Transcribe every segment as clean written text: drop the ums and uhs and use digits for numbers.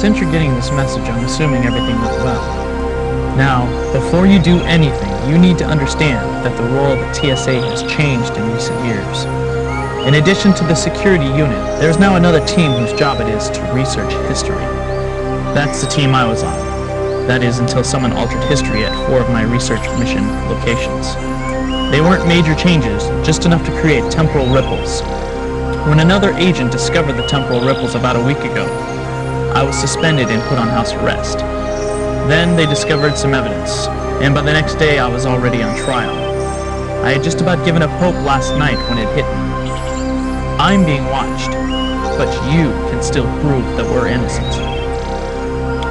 since you're getting this message, I'm assuming everything went well. Now, before you do anything, you need to understand that the role of the TSA has changed in recent years. In addition to the security unit, there's now another team whose job it is to research history. That's the team I was on. That is, until someone altered history at 4 of my research mission locations. They weren't major changes, just enough to create temporal ripples. When another agent discovered the temporal ripples about a week ago, I was suspended and put on house arrest. Then they discovered some evidence, and by the next day I was already on trial. I had just about given up hope last night when it hit me. I'm being watched, but you can still prove that we're innocent.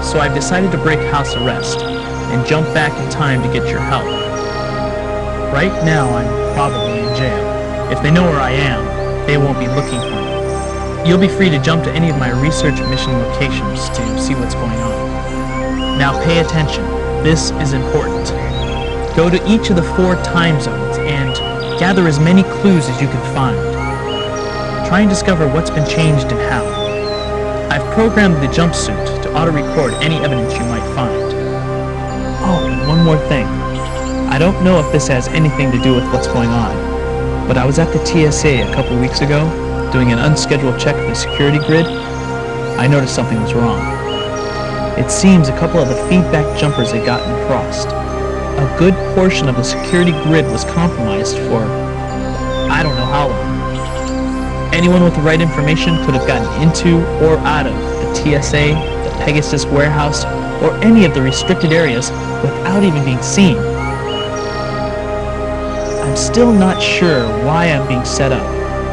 So I've decided to break house arrest and jump back in time to get your help. Right now I'm probably in jail. If they know where I am, they won't be looking for me. You'll be free to jump to any of my research mission locations to see what's going on. Now pay attention. This is important. Go to each of the 4 time zones and gather as many clues as you can find. Try and discover what's been changed and how. I've programmed the jumpsuit to auto-record any evidence you might find. Oh, and one more thing. I don't know if this has anything to do with what's going on, but I was at the TSA a couple weeks ago, doing an unscheduled check of the security grid. I noticed something was wrong. It seems a couple of the feedback jumpers had gotten crossed. A good portion of the security grid was compromised for I don't know how long. Anyone with the right information could have gotten into or out of the TSA, the Pegasus warehouse, or any of the restricted areas without even being seen. I'm still not sure why I'm being set up,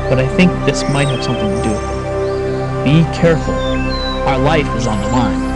but I think this might have something to do with it. Be careful. Our life is on the line.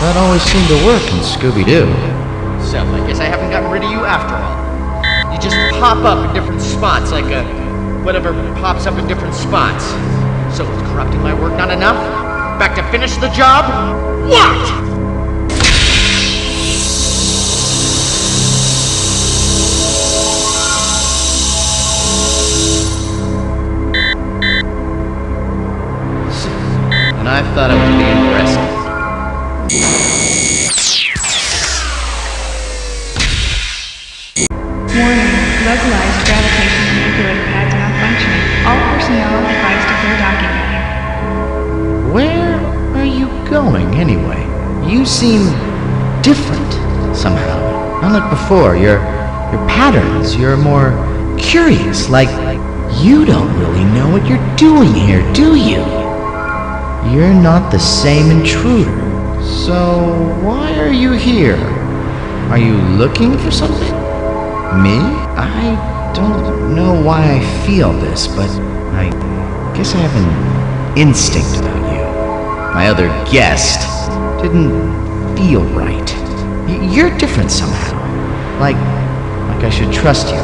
That always seemed to work in Scooby-Doo. So, I guess I haven't gotten rid of you after all. You just pop up in different spots, like whatever pops up in different spots. So, is corrupting my work not enough? Back to finish the job? What? And I thought it would be impressive. Warning, localized gravitation manipulator pads malfunctioning. All personnel advised to clear docking bay. Where are you going, anyway? You seem different, somehow. Not like before. Your patterns, you're more curious, like you don't really know what you're doing here, do you? You're not the same intruder. So, why are you here? Are you looking for something? Me? I don't know why I feel this, but I guess I have an instinct about you. My other guest didn't feel right. You're different somehow. Like I should trust you.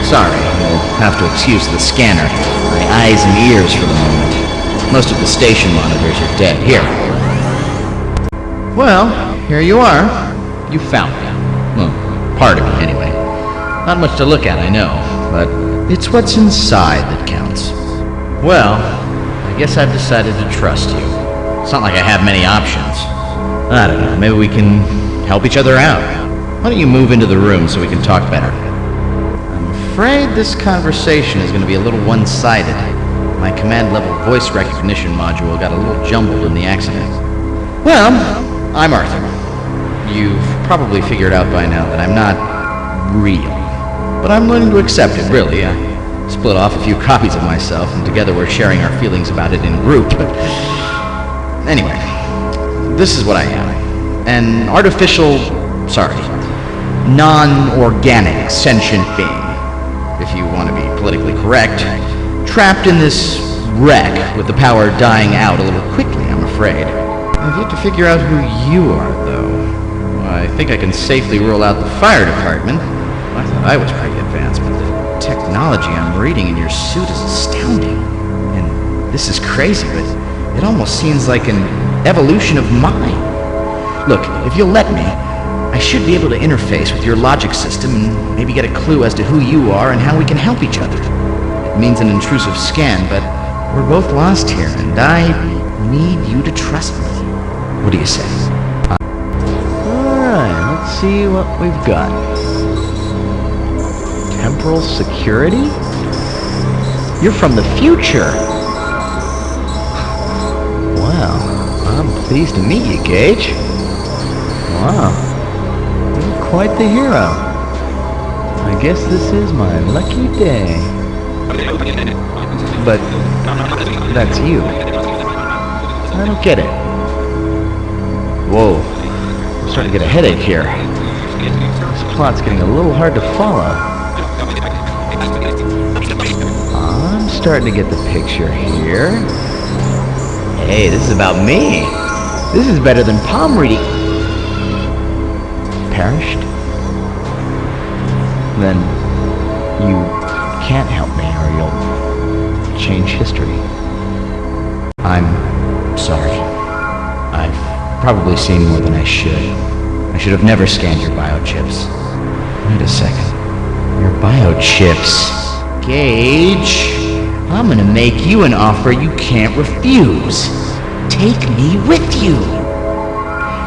Sorry, you'll have to excuse the scanner. My eyes and ears for the moment. Most of the station monitors are dead. Here. Well, here you are. You found me. Well, part of it, anyway. Not much to look at, I know, but it's what's inside that counts. Well, I guess I've decided to trust you. It's not like I have many options. I don't know, maybe we can help each other out. Why don't you move into the room so we can talk better? I'm afraid this conversation is going to be a little one-sided. My command-level voice recognition module got a little jumbled in the accident. Well, I'm Arthur. You've probably figured out by now that I'm not real. But I'm learning to accept it, really. I split off a few copies of myself, and together we're sharing our feelings about it in group. Anyway, this is what I am. An artificial, non-organic sentient being, if you want to be politically correct, trapped in this wreck with the power dying out a little quickly, I'm afraid. I've yet to figure out who you are, though. I think I can safely rule out the fire department. I thought I was pretty advanced, but the technology I'm reading in your suit is astounding. And this is crazy, but it almost seems like an evolution of mine. Look, if you'll let me, I should be able to interface with your logic system and maybe get a clue as to who you are and how we can help each other. It means an intrusive scan, but we're both lost here, and I need you to trust me. What do you say? Alright, let's see what we've got. Temporal security? You're from the future! Wow, I'm pleased to meet you, Gage. Wow, you're quite the hero. I guess this is my lucky day. But that's you. I don't get it. Whoa, I'm starting to get a headache here. This plot's getting a little hard to follow. I'm starting to get the picture here. Hey, this is about me. This is better than palm reading. Perished? Then you can't help me or you'll change history. I'm sorry. I've probably seen more than I should. I should have never scanned your biochips. Wait a second. Your biochips. Gage, I'm gonna make you an offer you can't refuse. Take me with you.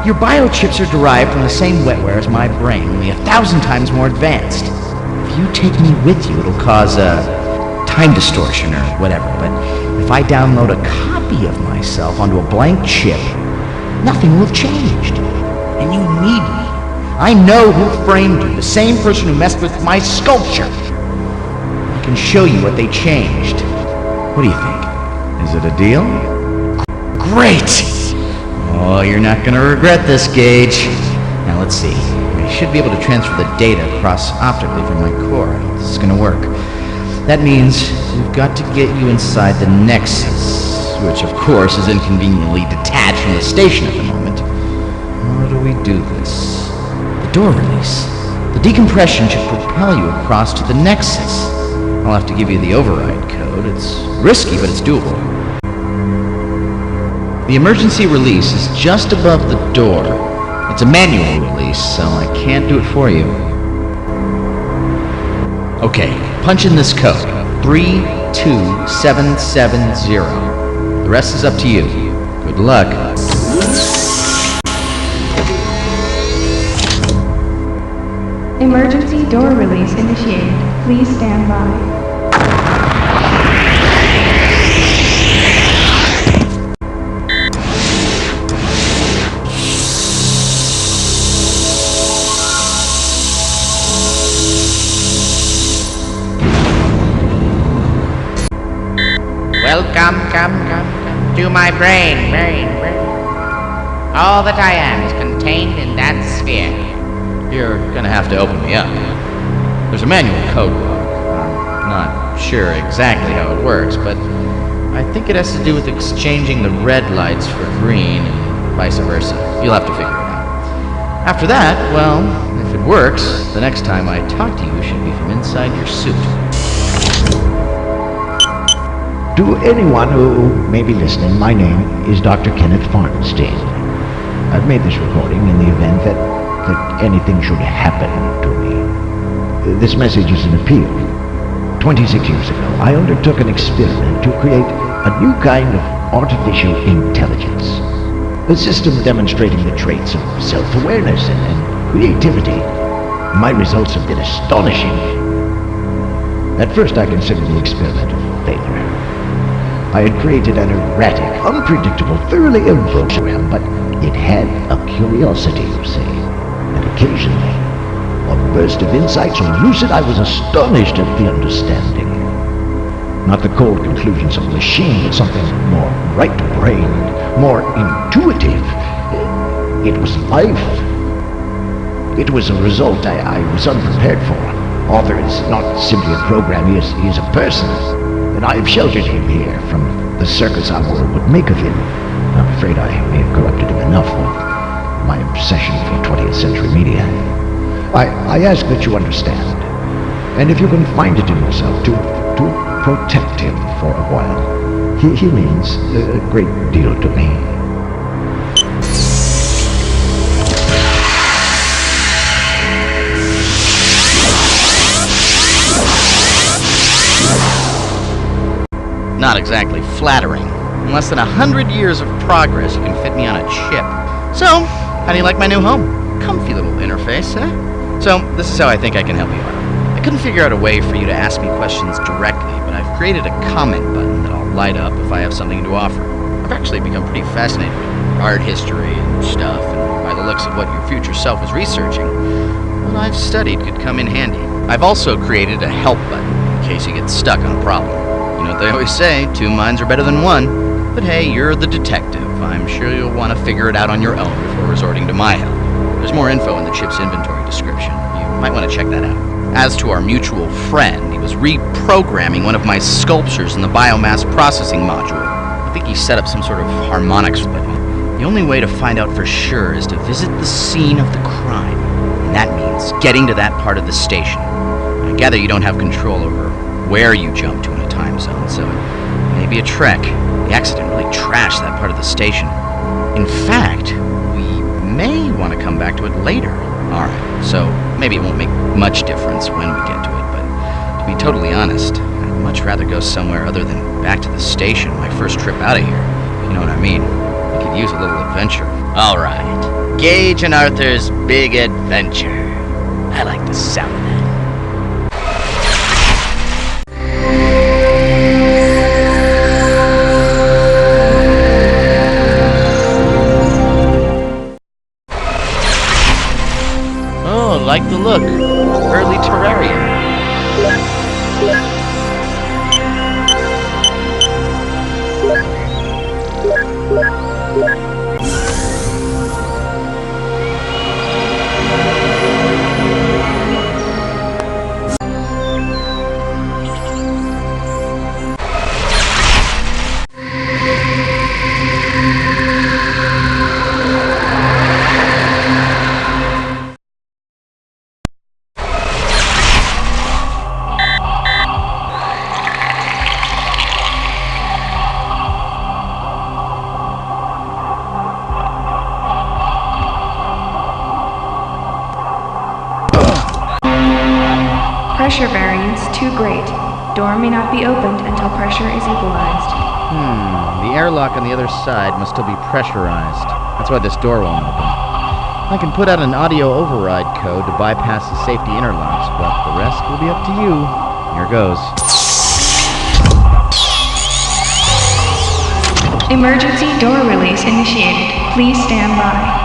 Your biochips are derived from the same wetware as my brain, only 1,000 times more advanced. If you take me with you, it'll cause a time distortion or whatever, but if I download a copy of myself onto a blank chip, nothing will have changed. And you need me. I know who framed you, the same person who messed with my sculpture. I can show you what they changed. What do you think? Is it a deal? Great! Oh, you're not gonna regret this, Gage. Now let's see. I should be able to transfer the data across optically from my core. This is gonna work. That means we've got to get you inside the Nexus, which of course is inconveniently detached from the station at the moment. How do we do this? The door release. The decompression should propel you across to the Nexus. I'll have to give you the override code. It's risky, but it's doable. The emergency release is just above the door. It's a manual release, so I can't do it for you. Okay, punch in this code. 32770. The rest is up to you. Good luck. Emergency door release initiated. Please stand by. Welcome, come to my brain. All that I am is contained in that sphere. You're gonna have to open me up. There's a manual code book. I'm not sure exactly how it works, but I think it has to do with exchanging the red lights for green and vice versa. You'll have to figure it out. After that, well, if it works, the next time I talk to you should be from inside your suit. To anyone who may be listening, my name is Dr. Kenneth Farnstein. I've made this recording in the event that anything should happen to me. This message is an appeal. 26 years ago, I undertook an experiment to create a new kind of artificial intelligence. A system demonstrating the traits of self-awareness and creativity. My results have been astonishing. At first I considered the experiment a failure. I had created an erratic, unpredictable, thoroughly ill program, but it had a curiosity, you see. And occasionally, a burst of insight so lucid I was astonished at the understanding. Not the cold conclusions of a machine, but something more right-brained, more intuitive. It was life. It was a result I was unprepared for. Arthur is not simply a program, he is a person. And I have sheltered him here from the circus our world would make of him. I'm afraid I may have corrupted him enough with my obsession for 20th century media. I ask that you understand, and if you can find it in yourself to protect him for a while. He means a great deal to me. Not exactly flattering. In less than 100 years of progress, you can fit me on a chip. So, how do you like my new home? Comfy little interface, eh? So, this is how I think I can help you out. I couldn't figure out a way for you to ask me questions directly, but I've created a comment button that'll light up if I have something to offer. I've actually become pretty fascinated with art history and stuff, and by the looks of what your future self is researching, what I've studied could come in handy. I've also created a help button in case you get stuck on a problem. You know what they always say, 2 minds are better than 1. But hey, you're the detective. I'm sure you'll want to figure it out on your own before resorting to my help. There's more info in the chip's inventory description. You might want to check that out. As to our mutual friend, he was reprogramming one of my sculptures in the biomass processing module. I think he set up some sort of harmonic splitting. The only way to find out for sure is to visit the scene of the crime. And that means getting to that part of the station. I gather you don't have control over where you jump to in a time zone, so it may be a trek. The accident really trashed that part of the station. In fact, we may want to come back to it later. Alright, so maybe it won't make much difference when we get to it, but to be totally honest, I'd much rather go somewhere other than back to the station my first trip out of here. You know what I mean? We could use a little adventure. Alright, Gage and Arthur's Big Adventure. I like the sound of that. Like the look. Early Terraria. Pressure variance too great. Door may not be opened until pressure is equalized. The airlock on the other side must still be pressurized. That's why this door won't open. I can put out an audio override code to bypass the safety interlocks, but the rest will be up to you. Here goes. Emergency door release initiated. Please stand by.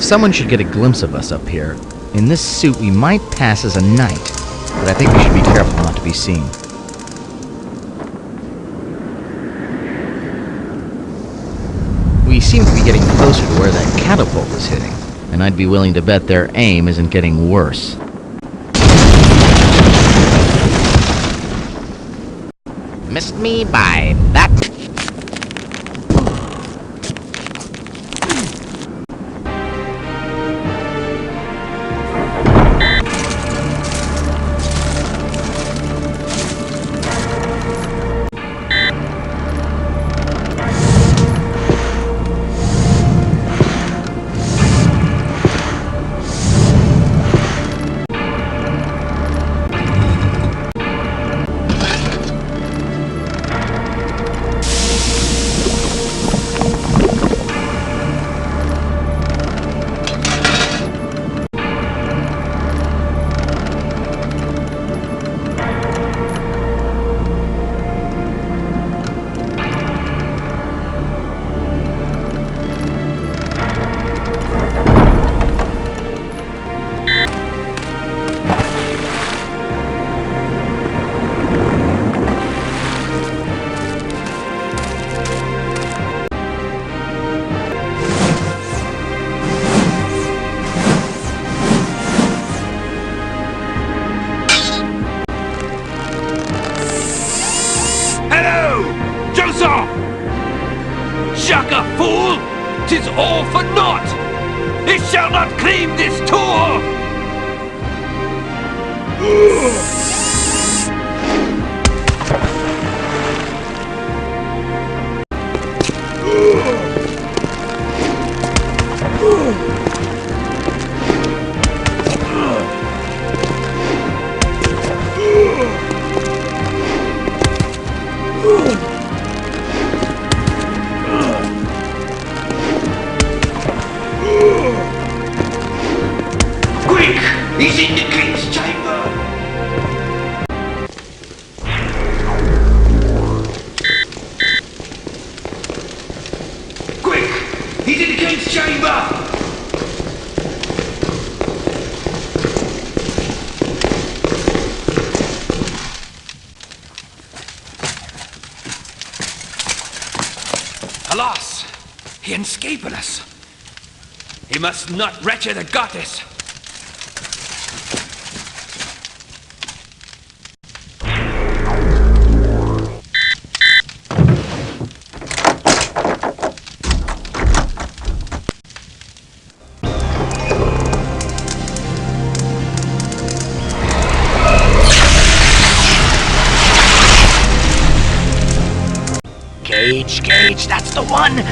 someone should get a glimpse of us up here, in this suit we might pass as a knight, but I think we should be careful not to be seen. We seem to be getting closer to where that catapult was hitting, and I'd be willing to bet their aim isn't getting worse. Missed me by that. Shaka, fool! 'Tis all for naught! It shall not claim this tour! Quick! He's in the king's chamber! Quick! He's in the king's chamber! Alas! He escaped us! He must not wretch the goddess! Gage, that's the one!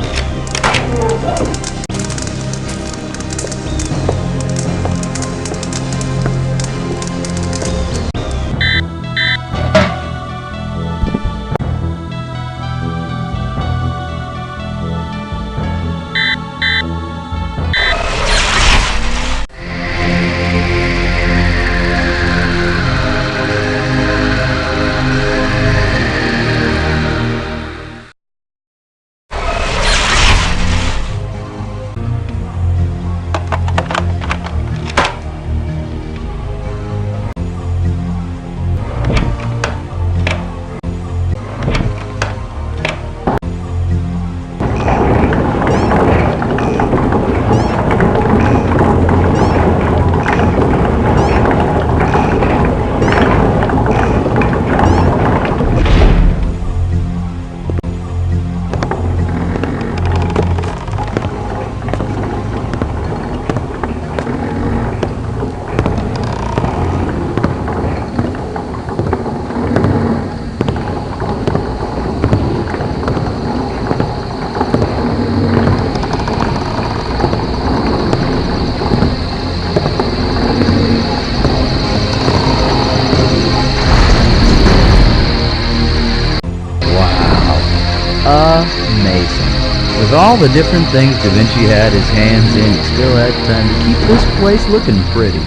Amazing. With all the different things Da Vinci had his hands in, he still had time to keep this place looking pretty.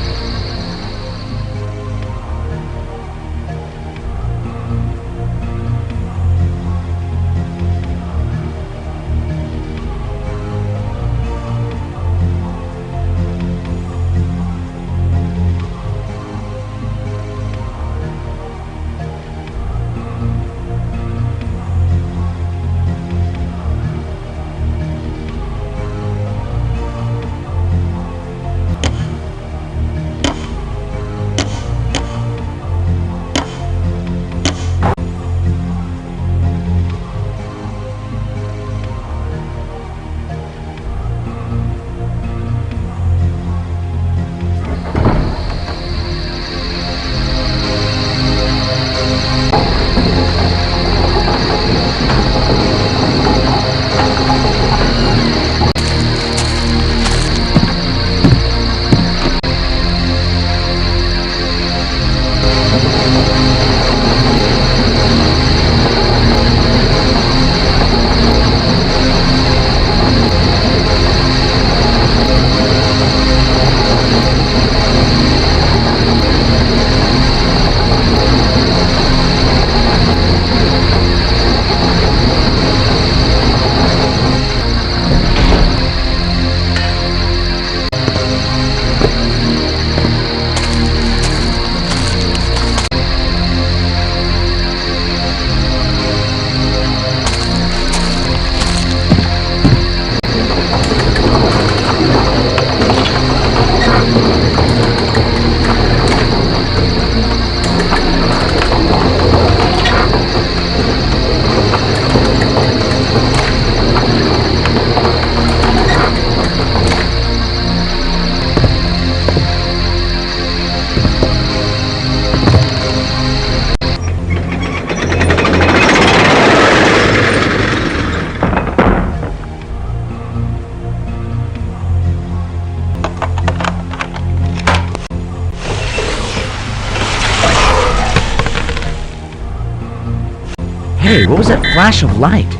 Hey, what was that flash of light?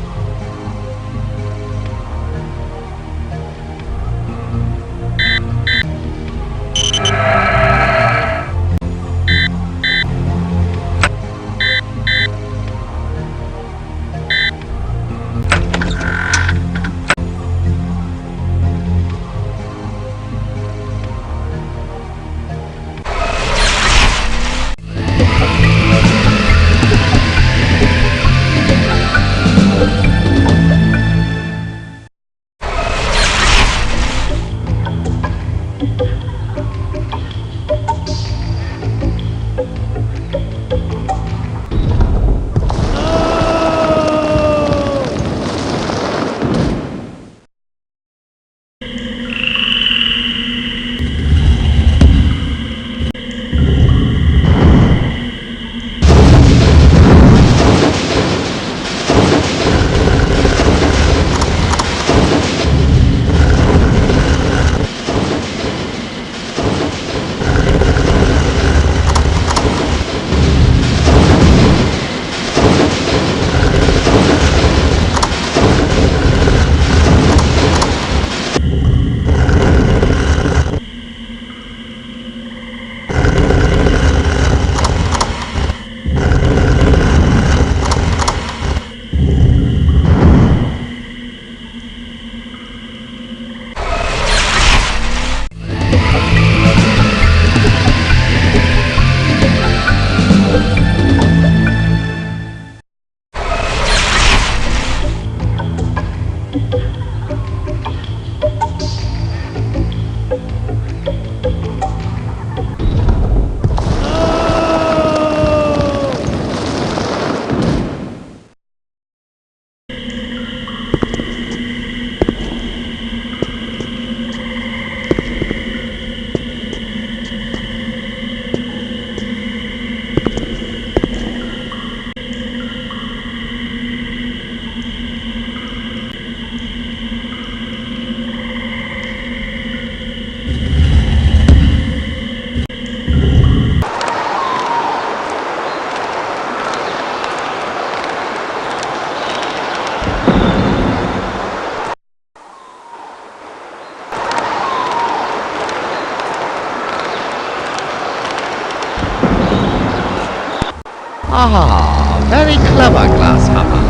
Ah, very clever, Grasshopper.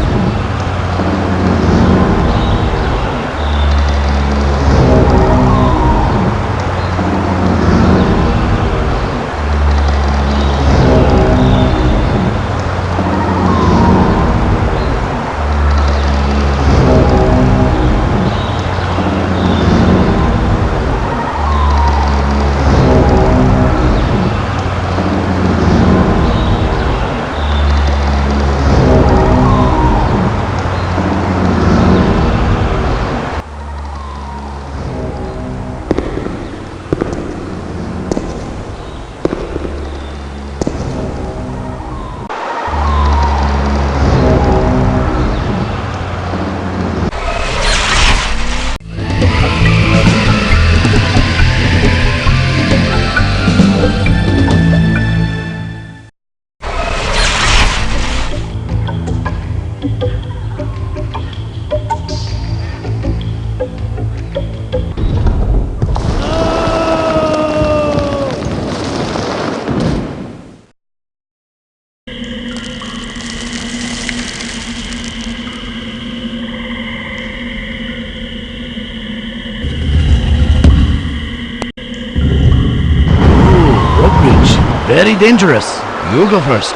Very dangerous. You go first.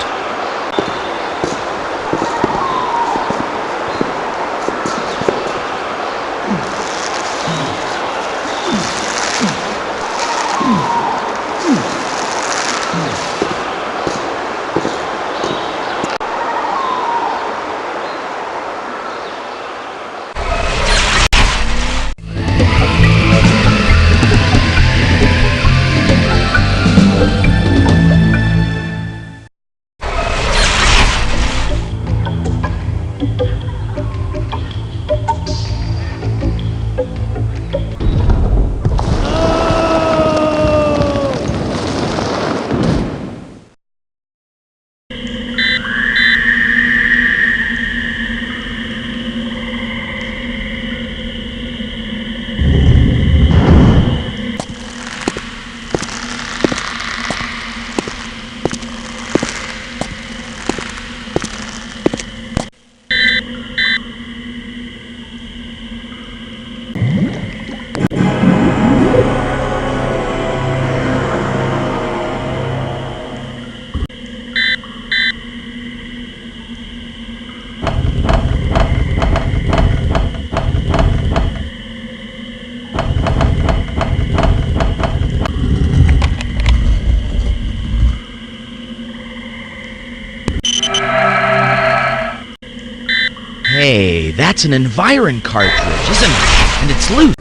Hey, that's an Environ cartridge, isn't it? And it's loose.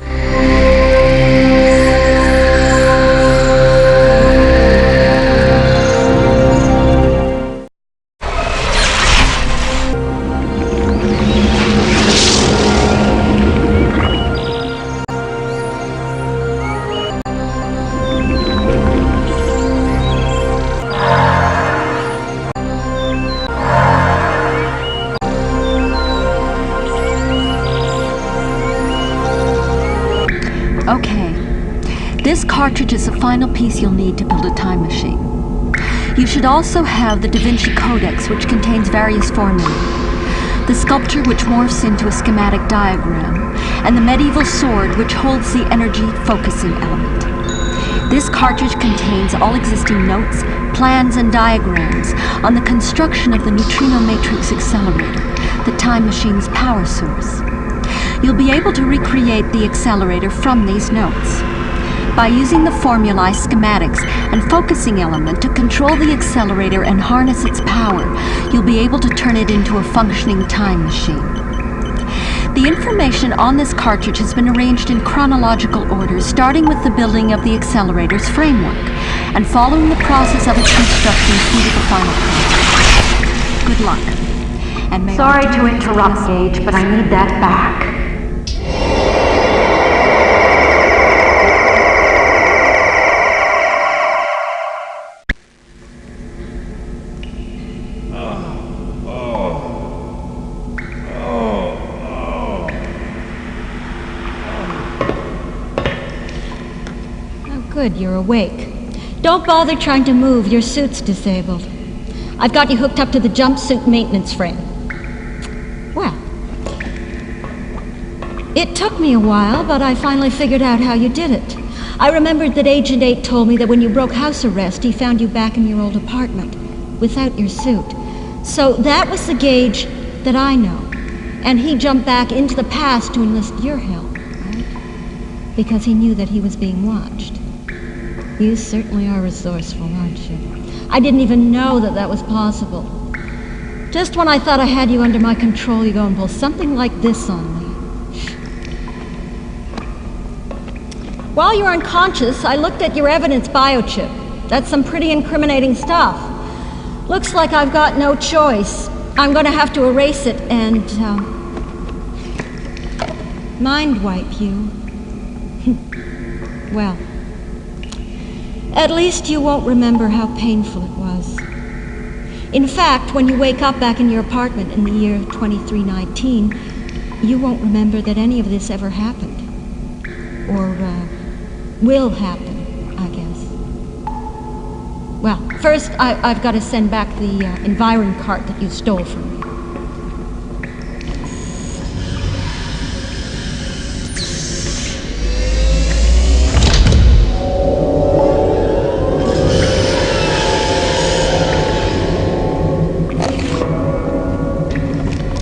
Okay, this cartridge is the final piece you'll need to build a time machine. You should also have the Da Vinci Codex, which contains various formulae, the sculpture which morphs into a schematic diagram, and the medieval sword which holds the energy focusing element. This cartridge contains all existing notes, plans, and diagrams on the construction of the neutrino matrix accelerator, the time machine's power source. You'll be able to recreate the accelerator from these notes. By using the formulae, schematics, and focusing element to control the accelerator and harness its power, you'll be able to turn it into a functioning time machine. The information on this cartridge has been arranged in chronological order, starting with the building of the accelerator's framework, and following the process of its construction through to the final product. Good luck. And may Sorry to interrupt, Gage, but I need that back. Good, you're awake. Don't bother trying to move, your suit's disabled. I've got you hooked up to the jumpsuit maintenance frame. Well, it took me a while, but I finally figured out how you did it. I remembered that Agent 8 told me that when you broke house arrest, he found you back in your old apartment, without your suit. So that was the Gage that I know. And he jumped back into the past to enlist your help, right? Because he knew that he was being watched. You certainly are resourceful, aren't you? I didn't even know that that was possible. Just when I thought I had you under my control, you go and pull something like this on me. While you were unconscious, I looked at your evidence biochip. That's some pretty incriminating stuff. Looks like I've got no choice. I'm going to have to erase it and, mind wipe you. Well, at least you won't remember how painful it was. In fact, when you wake up back in your apartment in the year 2319, you won't remember that any of this ever happened. Or, will happen, I guess. Well, first, I've got to send back the Environ cart that you stole from me.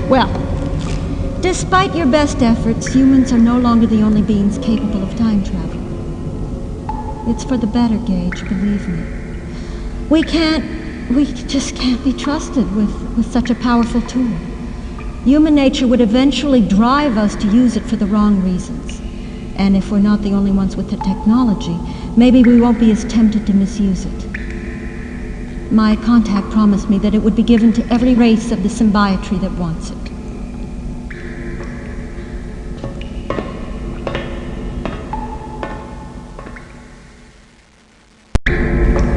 Well, despite your best efforts, humans are no longer the only beings capable of time travel. It's for the better, Gage, believe me. We just can't be trusted with such a powerful tool. Human nature would eventually drive us to use it for the wrong reasons. And if we're not the only ones with the technology, maybe we won't be as tempted to misuse it. My contact promised me that it would be given to every race of the symbiotree that wants it.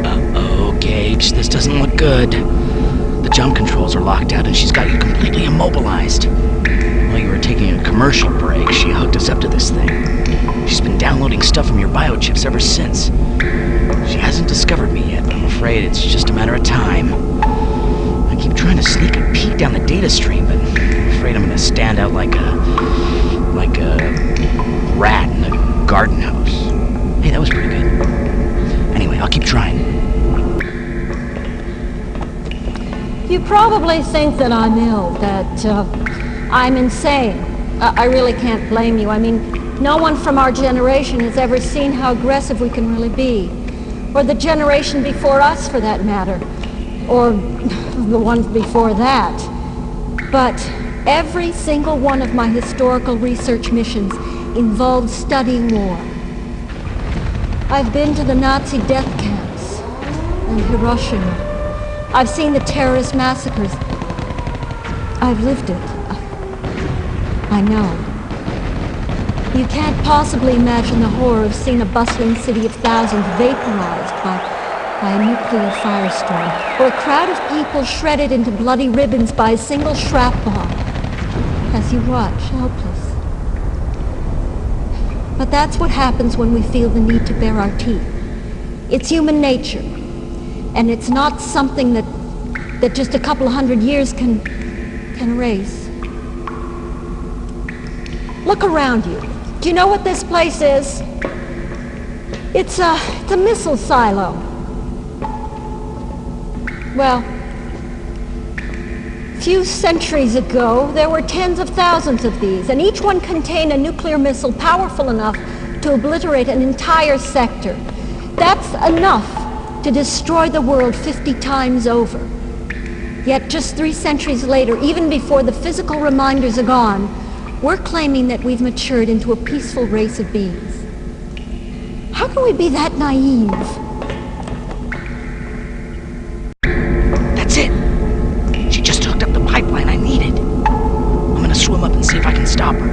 Uh-oh, Gage, this doesn't look good. The jump controls are locked out and she's got you completely immobilized. While you were taking a commercial break, she hooked us up to this thing. She's been downloading stuff from your biochips ever since. She hasn't discovered me yet, but I'm afraid it's just a matter of time. I keep trying to sneak a peek down the data stream, but I'm afraid I'm gonna stand out like a rat in a garden hose. Hey, that was pretty good. Anyway, I'll keep trying. You probably think that I'm ill, that I'm insane. I really can't blame you. I mean, no one from our generation has ever seen how aggressive we can really be. Or the generation before us, for that matter. Or the ones before that. But Every single one of my historical research missions involved studying war. I've been to the Nazi death camps and Hiroshima. I've seen the terrorist massacres. I've lived it. I know. You can't possibly imagine the horror of seeing a bustling city of thousands vaporized by a nuclear firestorm, or a crowd of people shredded into bloody ribbons by a single shrap bomb, as you watch, helpless. But that's what happens when we feel the need to bare our teeth. It's human nature, and it's not something that just a couple of 100 years can erase. Look around you. Do you know what this place is? It's a missile silo. Well, a few centuries ago, there were tens of thousands of these, and each one contained a nuclear missile powerful enough to obliterate an entire sector. That's enough to destroy the world 50 times over. Yet just 3 centuries later, even before the physical reminders are gone, we're claiming that we've matured into a peaceful race of beings. How can we be that naive? That's it! She just hooked up the pipeline I needed. I'm gonna swim up and see if I can stop her.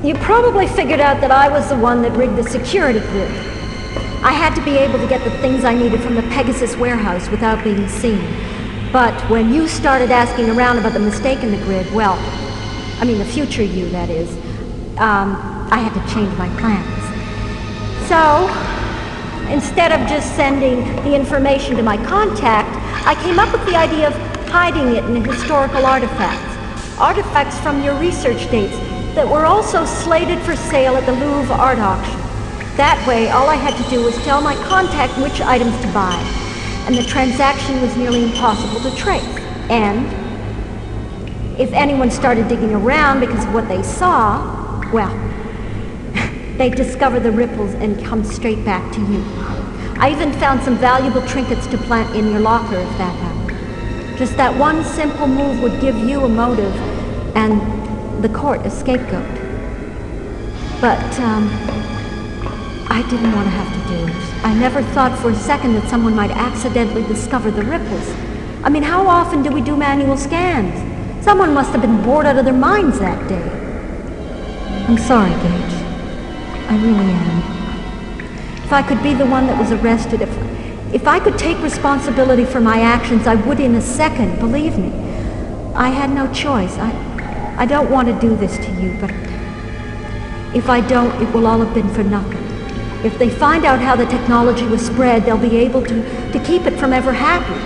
You probably figured out that I was the one that rigged the security grid. I had to be able to get the things I needed from the Pegasus warehouse without being seen. But when you started asking around about the mistake in the grid, well, I mean the future you, that is, I had to change my plans. So, instead of just sending the information to my contact, I came up with the idea of hiding it in historical artifacts. Artifacts from your research dates that were also slated for sale at the Louvre art auction. That way, all I had to do was tell my contact which items to buy, and the transaction was nearly impossible to trace. And if anyone started digging around because of what they saw, well, they'd discover the ripples and come straight back to you. I even found some valuable trinkets to plant in your locker if that happened. Just that one simple move would give you a motive and the court a scapegoat. But, I didn't want to have to do it. I never thought for a second that someone might accidentally discover the ripples. I mean, how often do we do manual scans? Someone must have been bored out of their minds that day. I'm sorry, Gage. I really am. If I could be the one that was arrested, if I could take responsibility for my actions, I would in a second, believe me. I had no choice. I don't want to do this to you, but if I don't, it will all have been for nothing. If they find out how the technology was spread, they'll be able to keep it from ever happening.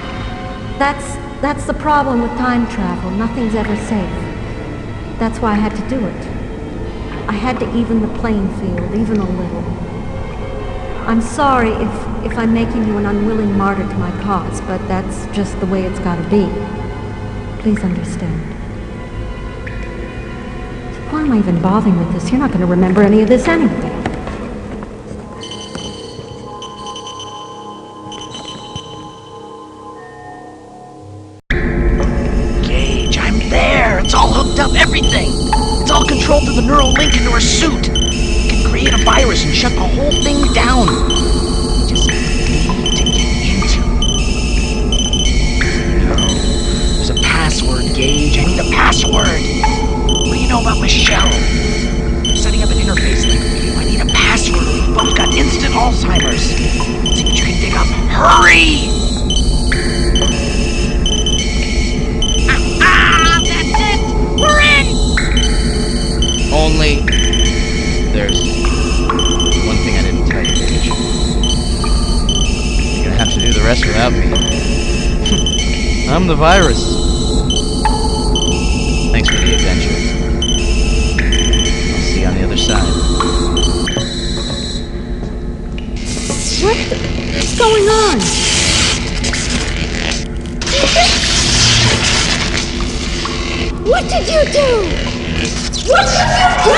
That's the problem with time travel. Nothing's ever safe. That's why I had to do it. I had to even the playing field, even a little. I'm sorry if I'm making you an unwilling martyr to my cause, but that's just the way it's gotta be. Please understand. Why am I even bothering with this? You're not gonna remember any of this anyway. It's all hooked up, everything! It's all controlled through the neural link into her suit! You can create a virus and shut the whole thing down! You just need to get into it. No. There's a password, Gage. I need a password! What do you know about Michelle? I'm setting up an interface link with you. I need a password. We've both got instant Alzheimer's. See what you can dig up. Hurry! We're in! Only, there's one thing I didn't tell you, Gage. You're gonna have to do the rest without me. I'm the virus. Thanks for the adventure. I'll see you on the other side. What's going on? What did you do? What did you do?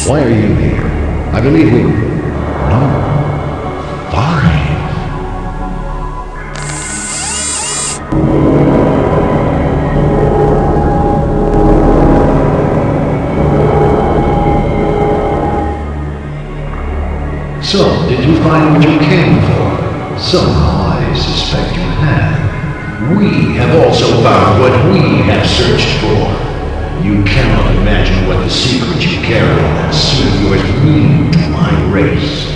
Why are you here? I believe we... No. 5. So, did you find what you came for? Somehow I suspect you have. We have also found what we have searched for. You cannot imagine what the secret you carry in that suit of yours mean to my race.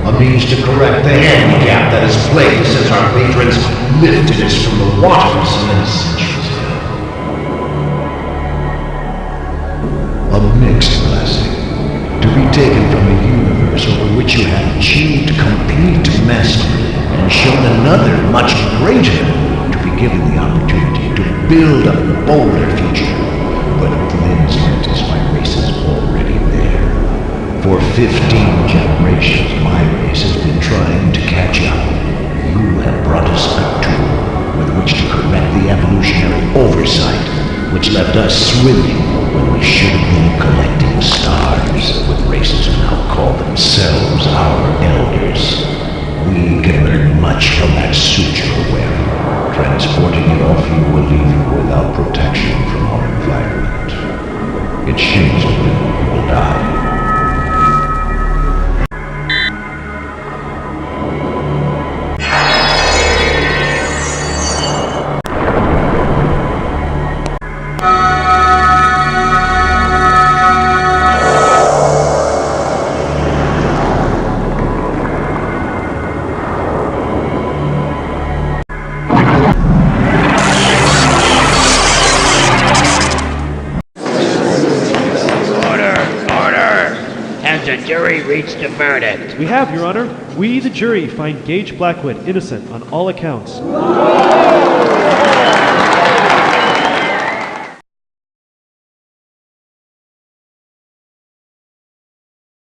A means to correct the handicap that has plagued us since our patrons lifted us from the waters so many centuries ago. A mixed blessing. To be taken from a universe over which you have achieved complete mastery and shown another much greater to be given the opportunity to build a bolder future. But Lynn's Mantis, my race is already there. For 15 generations, my race has been trying to catch up. You have brought us a tool with which to correct the evolutionary oversight, which left us swimming when we should have been collecting stars, with races who now call themselves our elders. We can learn much from that suit you're wearing. Transporting it off you will leave you without protection from our environment. It shames you, you will die. Reached a verdict. We have, Your Honor. We, the jury, find Gage Blackwood innocent on all accounts.